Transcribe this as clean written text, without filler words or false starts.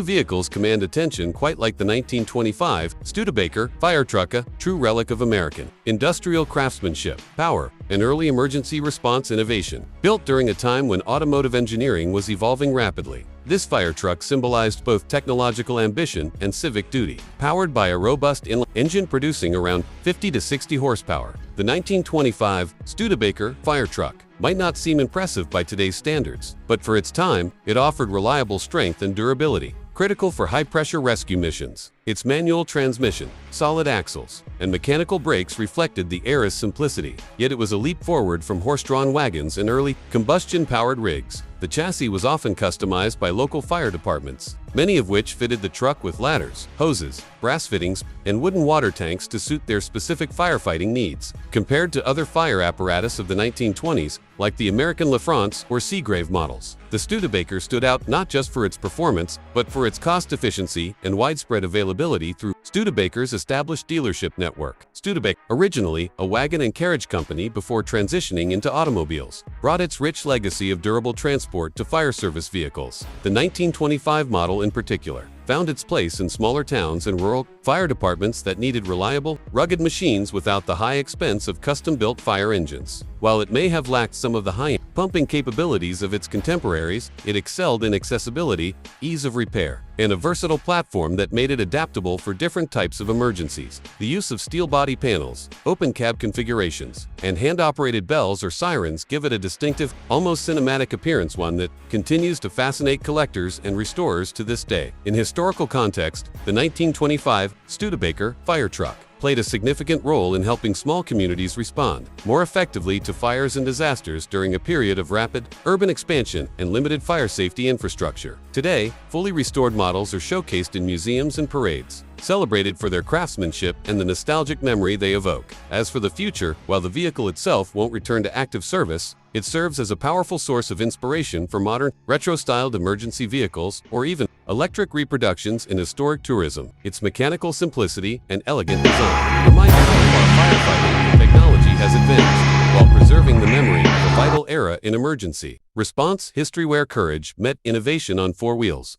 vehicles command attention quite like the 1925 Studebaker Fire Truck, a true relic of American industrial craftsmanship, power, and early emergency response innovation. Built during a time when automotive engineering was evolving rapidly, this fire truck symbolized both technological ambition and civic duty. Powered by a robust inline engine producing around 50 to 60 horsepower, the 1925 Studebaker Fire Truck might not seem impressive by today's standards, but for its time, it offered reliable strength and durability, critical for high-pressure rescue missions. Its manual transmission, solid axles, and mechanical brakes reflected the era's simplicity, yet it was a leap forward from horse-drawn wagons and early combustion-powered rigs. The chassis was often customized by local fire departments, many of which fitted the truck with ladders, hoses, brass fittings, and wooden water tanks to suit their specific firefighting needs. Compared to other fire apparatus of the 1920s, like the American LaFrance or Seagrave models, the Studebaker stood out not just for its performance, but for its cost efficiency and widespread availability through Studebaker's established dealership network. Studebaker, originally a wagon and carriage company before transitioning into automobiles, brought its rich legacy of durable transport to fire service vehicles. The 1925 model in particular found its place in smaller towns and rural fire departments that needed reliable, rugged machines without the high expense of custom-built fire engines. While it may have lacked some of the high pumping capabilities of its contemporaries, it excelled in accessibility, ease of repair, and a versatile platform that made it adaptable for different types of emergencies. The use of steel body panels, open cab configurations, and hand-operated bells or sirens give it a distinctive, almost cinematic appearance, one that continues to fascinate collectors and restorers to this day. In historical context, the 1925 Studebaker Fire Truck played a significant role in helping small communities respond more effectively to fires and disasters during a period of rapid urban expansion and limited fire safety infrastructure. Today, fully restored models are showcased in museums and parades, celebrated for their craftsmanship and the nostalgic memory they evoke. As for the future, while the vehicle itself won't return to active service, it serves as a powerful source of inspiration for modern, retro-styled emergency vehicles or even electric reproductions in historic tourism. Its mechanical simplicity and elegant design remind us how far firefighting technology has advanced, while preserving the memory of a vital era in emergency response. History where courage met innovation on four wheels.